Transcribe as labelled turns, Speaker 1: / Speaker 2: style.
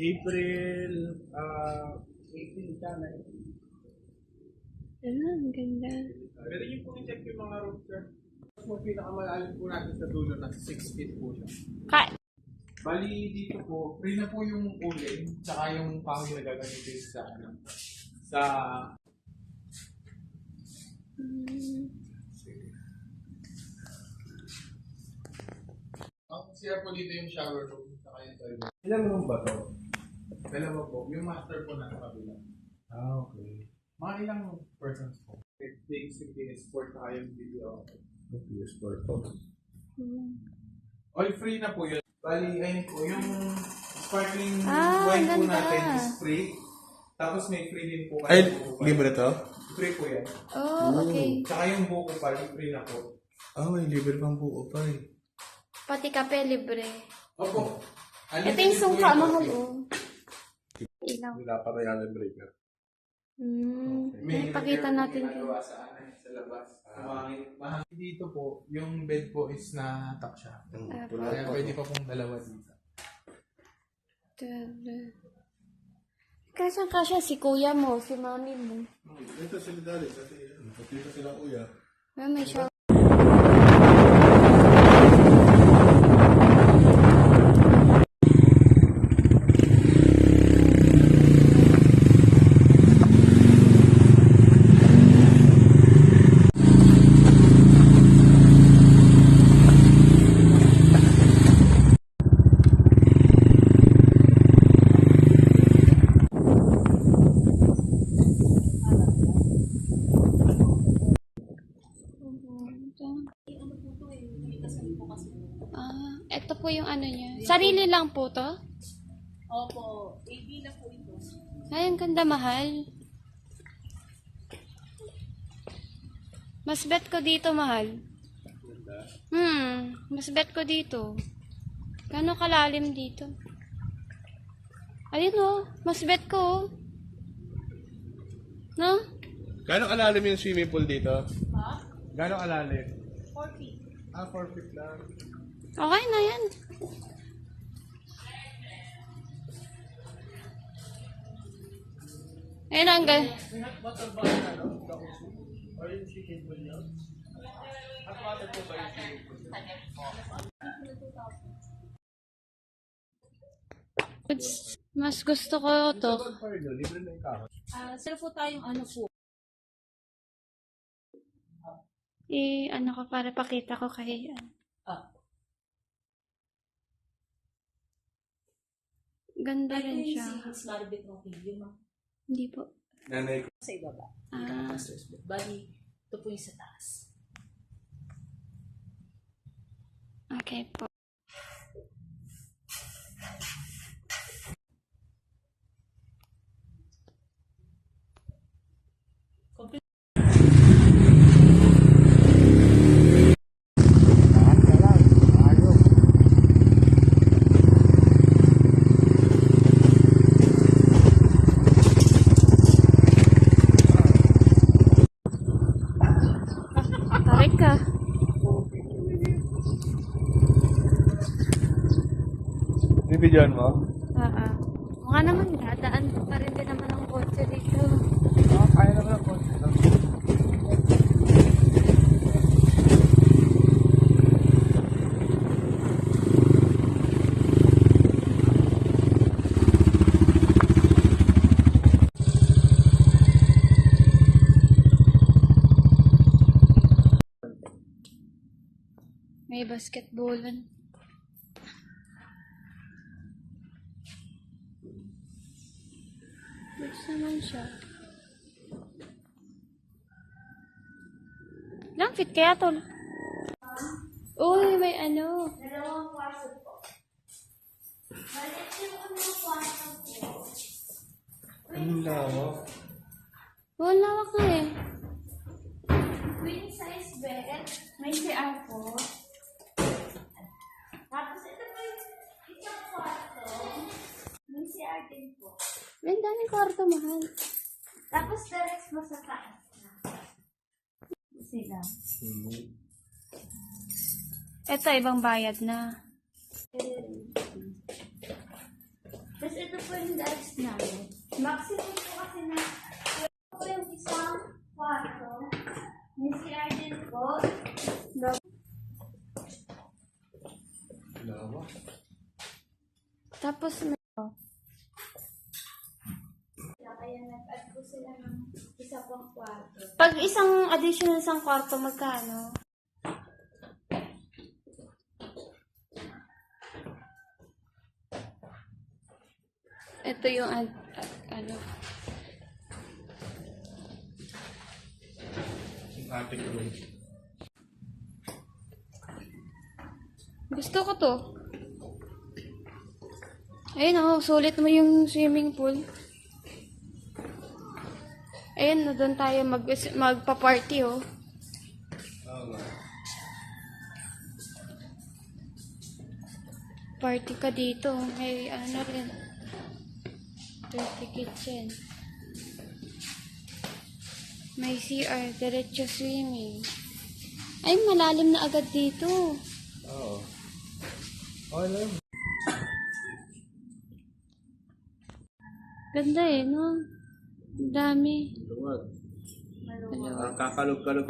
Speaker 1: April 18 sana.
Speaker 2: Ang ganda.
Speaker 1: Pero yung po i-check yung mga room, sir. Mas pinakamalalim po natin sa dulo na 6 feet po siya. Bali dito po, free na po yung uling, tsaka yung pangin na gagamitin sa ang siya po dito yung shower room, tsaka yung toilet.
Speaker 3: Ilang room ba to?
Speaker 1: Dalawa po, yung master po na kabila.
Speaker 3: Okay.
Speaker 1: Mga ilang persons po? 16 sport na kayong video.
Speaker 3: PS for to.
Speaker 1: All free na po yun. Bali, ayun po, yung sparkling wine po
Speaker 2: ganda.
Speaker 1: natin is free. Tapos may free din po
Speaker 3: Ay,
Speaker 1: kayo.
Speaker 3: libre to?
Speaker 1: Free po yan.
Speaker 2: Oh, okay.
Speaker 1: Tsaka yung buko pa, free na po.
Speaker 3: May libre pang buo pa eh.
Speaker 2: Pati kape libre.
Speaker 1: Opo.
Speaker 2: Ito yung sungka, mahal oh. Ilaw.
Speaker 3: Wala pa kaya yung breaker.
Speaker 2: Pakita natin
Speaker 1: ginagawa sa labas. Mahangin dito po, yung bed po is na-tuck siya. Kaya pwede pa pong dalawa dito.
Speaker 2: Kasan ka siya? Si kuya mo, si mami mo.
Speaker 3: Dito sila dali. Dito sila kuya.
Speaker 2: May shower. Ito po yung ano niya. Sarili lang po to?
Speaker 4: Opo, AB na po ito.
Speaker 2: Ay, ang ganda, mahal. Mas bet ko dito, mahal. Mas bet ko dito. Gano'ng kalalim dito? Ayun oh, mas bet ko oh. No?
Speaker 3: Gano'ng kalalim yung swimming pool dito?
Speaker 4: Ha?
Speaker 3: Gano'ng kalalim?
Speaker 4: 4 feet.
Speaker 3: 4 feet lang.
Speaker 2: Okay na yan. Ayun ang ganda.
Speaker 1: Hot water ba yung ano? Or yung chicken pool nyo? Hot water po ba yung chicken pool?
Speaker 2: Mas gusto ko to.
Speaker 3: Libre na yung kahoy.
Speaker 4: Sir po tayong ano po.
Speaker 2: Ano ko para pakita ko kay Ganda rin siya.
Speaker 4: Si Maribeth ng video, ma'am.
Speaker 2: Hindi po.
Speaker 3: Nanay ko.
Speaker 4: Sa ibaba.
Speaker 3: Stress ba?
Speaker 4: Bali, ito po yung sa taas.
Speaker 2: Okay po. Tarik ka.
Speaker 3: Bibidyoan mo?
Speaker 2: Mukha naman, dadaan pa rin din naman ang kotse dito.
Speaker 3: Kaya naman ang konti lang.
Speaker 2: May basketballan. Gusto naman siya. Lang fit kaya to. Uy, may ano.
Speaker 4: Dalawang kwarto po. Maliit yung unang kwarto po.
Speaker 3: Ang lawak.
Speaker 2: Lawak na eh.
Speaker 4: Queen size bed. May CR po. Tapos ito po yung isang kwarto. May CR din po.
Speaker 2: May daming kwarto, mahal.
Speaker 4: Tapos direct mo sa taas na. Sila.
Speaker 2: Ito, ibang bayad na. Tapos ito po yung lights namin.
Speaker 4: Maximum po kasi na ito po yung isang kwarto. May CR din po.
Speaker 3: Lawa.
Speaker 2: Tapos may...
Speaker 4: Kaya nag-add po sila ng isa pang kwarto.
Speaker 2: Pag isang additional isang kwarto, magkano? Ito yung ano.
Speaker 3: Yung ate ko rin.
Speaker 2: Gusto ko to. Ayun oh, sulit mo yung swimming pool. Ayun, na doon tayo magpa-party oh.
Speaker 3: Oo nga.
Speaker 2: Party ka dito. May ano na rin. Dirty kitchen. May CR, diretso swimming. Ay, malalim na agad dito.
Speaker 3: Oo. Okay lang.
Speaker 2: Ganda eh, no? Ang dami.
Speaker 3: Luwag.
Speaker 2: Maluwag.
Speaker 3: Kakalog-kalog